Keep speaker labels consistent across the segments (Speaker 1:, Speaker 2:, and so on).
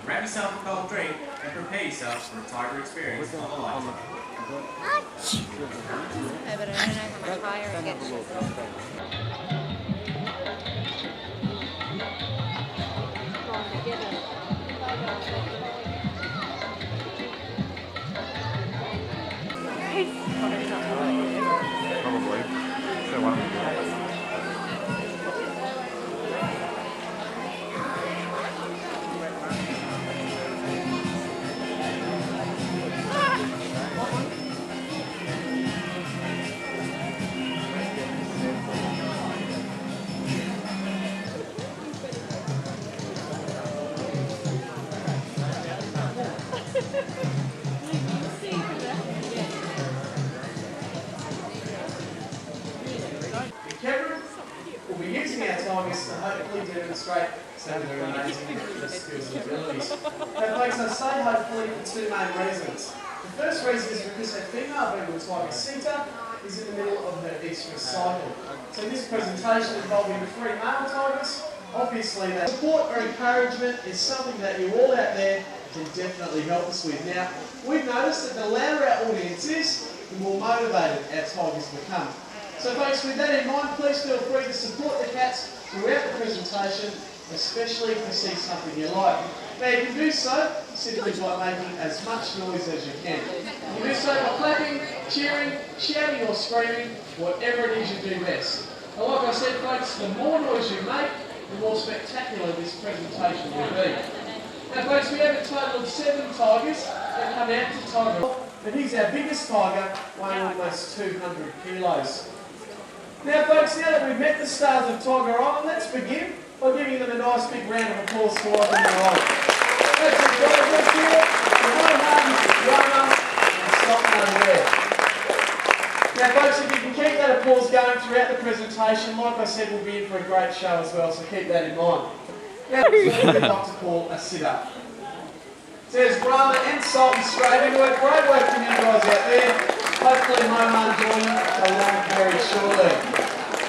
Speaker 1: Grab yourself a cold drink and prepare yourself for a tiger experience of a lifetime.
Speaker 2: I better know how much higher it gets.
Speaker 3: Probably. So one of them.
Speaker 4: We'll be using our tigers to hopefully demonstrate some of their amazing skills and abilities. Now folks, I say hopefully for two main reasons. The first reason is because a female Bengal tiger centre is in the middle of her estrus cycle. So this presentation involving the three male tigers, obviously that support or encouragement is something that you all out there can definitely help us with. Now, we've noticed that the louder our audience is, the more motivated our tigers become. So folks, with that in mind, please feel free to support the cats throughout the presentation, especially if you see something you like. Now you can do so simply by making as much noise as you can. You can do so by clapping, cheering, shouting or screaming, whatever it is you do best. And like I said folks, the more noise you make, the more spectacular this presentation will be. Now folks, we have a total of 7 tigers that come out to Tiger, and he's our biggest tiger, weighing almost 200 kilos. Now folks, now that we've met the stars of Tiger Island, let's begin by giving them a nice big round of applause for welcoming them on. That's it, guys, let's do it. Roma, and Stockman over there. Now folks, if you can keep that applause going throughout the presentation, like I said, we'll be in for a great show as well, so keep that in mind. Now, we'd like to call a sit-up. So there's Roma and Sultan straight into it. Great work from you guys out there. Hopefully Moman joining along very shortly.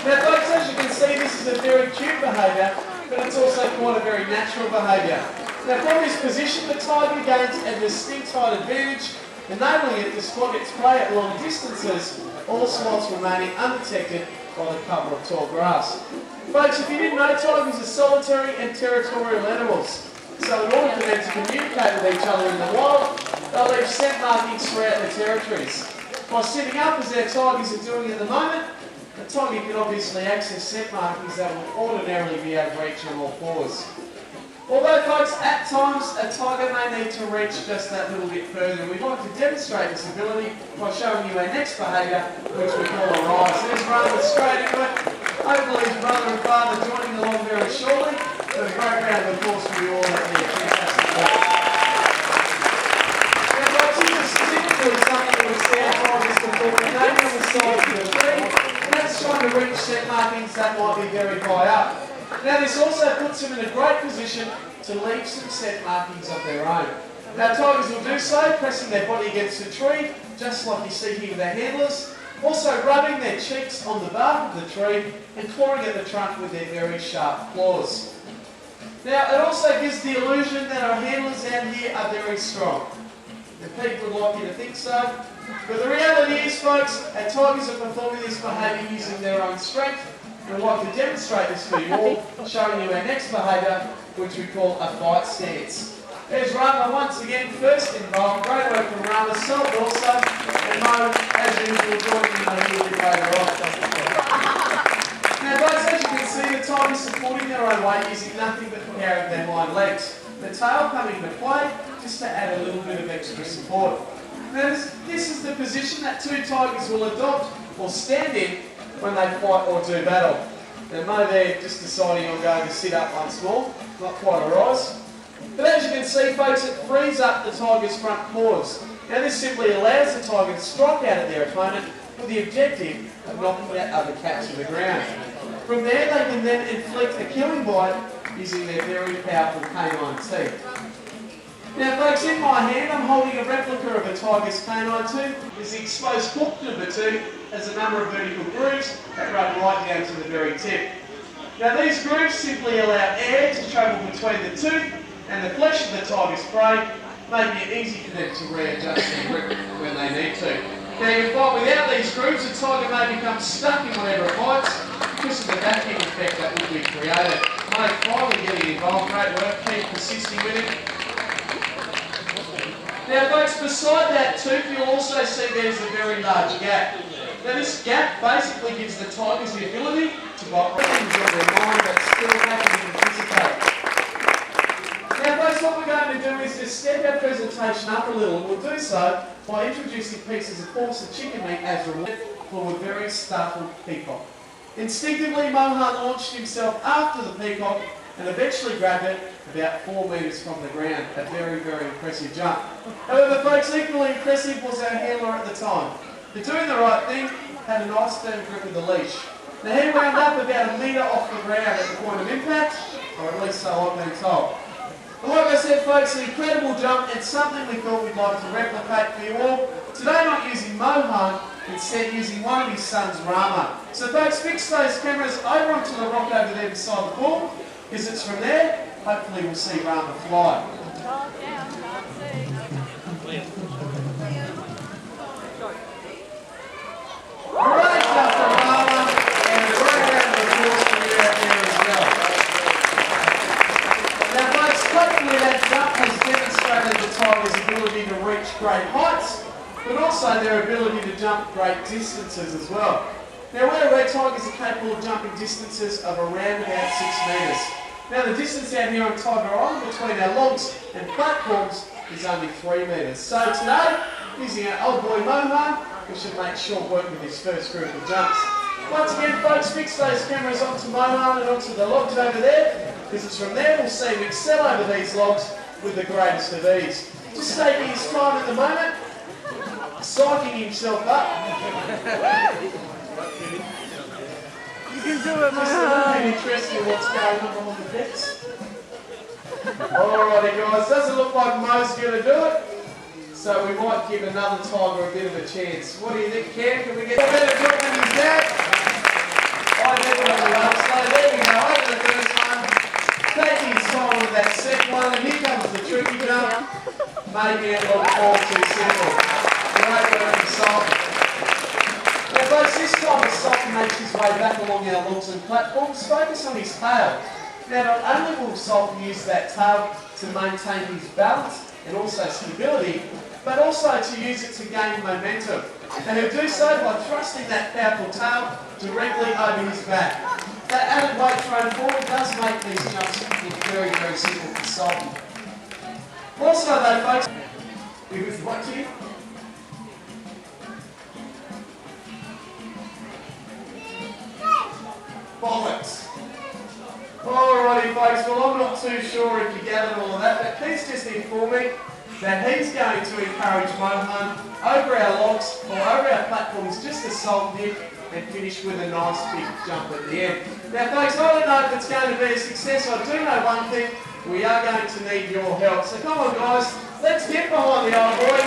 Speaker 4: Now folks, as you can see, this is a very cute behaviour, but it's also quite a very natural behaviour. Now from this position, the tiger gains a distinct height advantage, enabling it to spot its prey at long distances, all whilst remaining undetected by the cover of tall grass. Folks, if you didn't know, tigers are solitary and territorial animals. So in order for them to communicate with each other in the wild, they'll leave scent markings throughout their territories. By sitting up, as our tigers are doing at the moment, the tiger can obviously access scent markings that will ordinarily be able to reach on all fours. Although folks, at times a tiger may need to reach just that little bit further. We'd like to demonstrate this ability by showing you our next behaviour, which we call a rise. There's Roma straight into it. Hopefully his brother and father joining along very shortly. So a great round of applause for you all out there. Fantastic work. Now folks, this is typically something that we see our tigers performing maybe on the side of the tree, and that's trying to reach scent markings that might be very high up. Now this also puts them in a great position to leave some scent markings of their own. Now tigers will do so, pressing their body against the tree, just like you see here with our handlers, also rubbing their cheeks on the bark of the tree and clawing at the trunk with their very sharp claws. Now it also gives the illusion that our handlers out here are very strong. The people would like you to think so, but the reality is folks, our tigers are performing this behaviour using their own strength. We'd like to demonstrate this for you all, showing you our next behaviour, which we call a fight stance. There's Roma once again, first involved. Great work from Roma, Salt also, and Mo, as usual, joining in a little bit later on. Now guys, as you can see, the tigers supporting their own weight using nothing but the power of their hind legs. The tail coming into play, just to add a little bit of extra support. Now this is the position that two tigers will adopt or stand in when they fight or do battle. Now Mo there just deciding on going to sit up once more, not quite a rise. But as you can see folks, it frees up the tiger's front paws. Now this simply allows the tiger to strike out at their opponent with the objective of knocking out other cats to the ground. From there they can then inflict a killing bite using their very powerful canine teeth. Now folks, in my hand I'm holding a replica of a tiger's canine tooth. This exposed hook of the tooth has a number of vertical grooves that run right down to the very tip. Now these grooves simply allow air to travel between the tooth and the flesh of the tiger's prey, making it easy for them to readjust and grip when they need to. Now you find without these grooves, the tiger may become stuck in whatever it bites because of the vacuum effect that would be created. Mate, finally getting involved, great work, keep persisting with it. Now folks, beside that tooth you'll also see there's a very large gap. Now this gap basically gives the tigers the ability to bite things on their mind but still happy to participate. Now folks, what we're going to do is just step our presentation up a little, and we'll do so by introducing pieces of coarser chicken meat as reward for a very startled peacock. Instinctively, Mohan launched himself after the peacock and eventually grabbed it about 4 metres from the ground. A very, very impressive jump. However folks, equally impressive was our handler at the time. For doing the right thing, had a nice firm grip of the leash. Now he wound up about 1 metre off the ground at the point of impact, or at least so I've been told. But like I said folks, an incredible jump and something we thought we'd like to replicate for you all. Today not using Mohan, instead using one of his sons, Rama. So folks, fix those cameras over onto the rock over there beside the pool, because it's from there, hopefully we'll see Rama fly. Great stuff from Rama, and a great round of applause for you out there as well. Now folks, hopefully that jump has demonstrated the tiger's ability to reach great heights, but also their ability to jump great distances as well. Now we're aware tigers are capable of jumping distances of around about 6 metres. Now the distance out here on Tiger Island between our logs and platforms is only 3 metres. So today, using our old boy Mohan, we should make short work with his first group of jumps. Once again folks, fix those cameras onto Mohan and onto the logs over there, because it's from there we'll see him excel over these logs with the greatest of ease. Just taking his time at the moment, psyching himself up.
Speaker 5: You can do it,
Speaker 4: Just a little bit interesting what's going on the decks. Alrighty guys, doesn't look like Mo's going to do it, so we might give another tiger a bit of a chance. What do you think, Cam? Can we get a better job than his dad? I definitely will. So there we go, over the first one. Taking his time with that second one, and here comes the tricky jump. Making it look all too simple. Great work for Salt. Now folks, this time as Salt makes his way back along our logs and platforms, focus on his tail. Now not only will Salt use that tail to maintain his balance and also stability, but also to use it to gain momentum. And he'll do so by thrusting that powerful tail directly over his back. That added weight thrown forward does make these jumps look very, very simple for Salt. Also though folks, we was watching. Bollocks. Alrighty folks, well I'm not too sure if you gathered all of that, but Keith's just informed me that he's going to encourage Mohan over our logs or over our platforms just to Salt dip and finish with a nice big jump at the end. Now folks, I don't know if it's going to be a success. I do know one thing, we are going to need your help. So come on guys, let's get behind the old boy.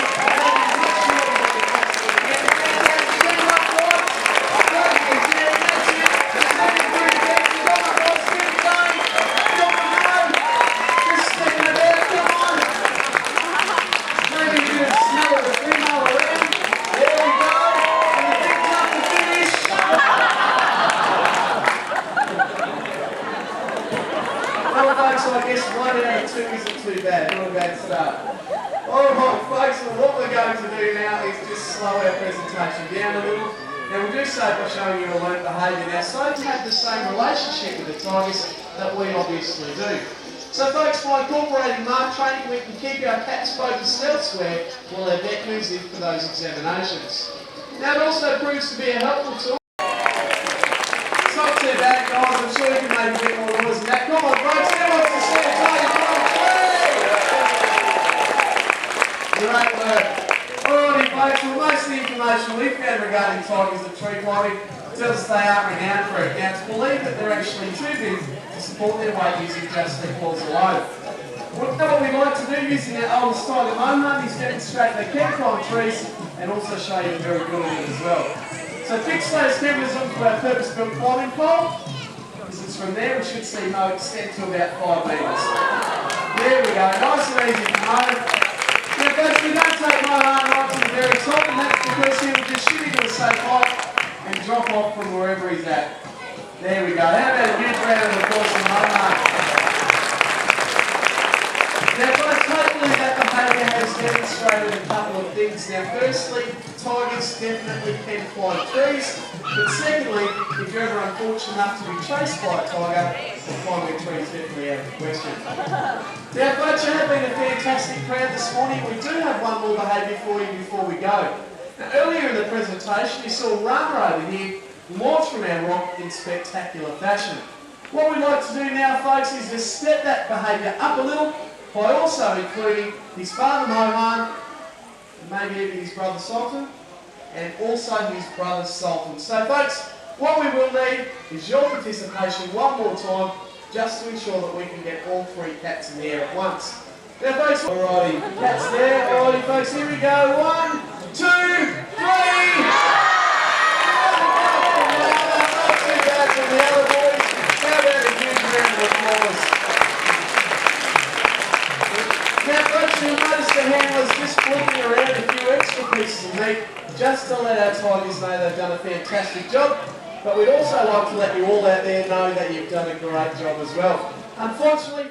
Speaker 4: So I guess 1 out of 2 isn't too bad, not a bad start. Alright folks, well what we're going to do now is just slow our presentation down a little. Now we'll do so by showing you alert behaviour. Now Smeg have the same relationship with the tigers that we obviously do. So folks, by incorporating mark training we can keep our cats focused elsewhere while our vet moves in for those examinations. Now it also proves to be a helpful tool. It's not too bad guys, I'm sure you can make a bit more noise than that. Come on folks, who wants to see a tiger fly? Great work. Alrighty folks, well most of the information we've found regarding tigers and tree climbing tells us they are renowned for it. Now it's believed that they're actually too big to support their weight using just their claws alone. What we like to do using our oldest tiger mohan is demonstrate they can climb trees and also show you very good at it as well. So fix those cameras onto our purpose-built climbing pole. This is from there, we should see Mo extend to about 5 metres. There we go, nice and easy for Mo. Now folks, we don't take Mohan right to the very top, and that's because he will just shoot into a safe height and drop off from wherever he's at. There we go. How about a huge round of applause for Mohan? Now folks, hopefully that behaviour has demonstrated a couple of things. Now firstly, tigers definitely can climb trees, but secondly, if you're ever unfortunate enough to be chased by a tiger, climbing a tree is definitely out of the question. Now folks, you have been a fantastic crowd this morning. We do have one more behaviour for you before we go. Now earlier in the presentation you saw Rama over here launch from our rock in spectacular fashion. What we'd like to do now folks is just step that behaviour up a little by also including his father Mohan, maybe even his brother Sultan, and also his brother Sultan. So folks, what we will need is your participation one more time, just to ensure that we can get all 3 cats in the air at once. Now folks, alrighty, cats there, alrighty folks, here we go, 1, 2, 3! Not too bad from the other boys. How about a huge round of applause? Now folks, you'll notice the handlers just flipping around a few extra pieces of meat just to let our tigers know they've done a fantastic job, but we'd also like to let you all out there know that you've done a great job as well. Unfortunately,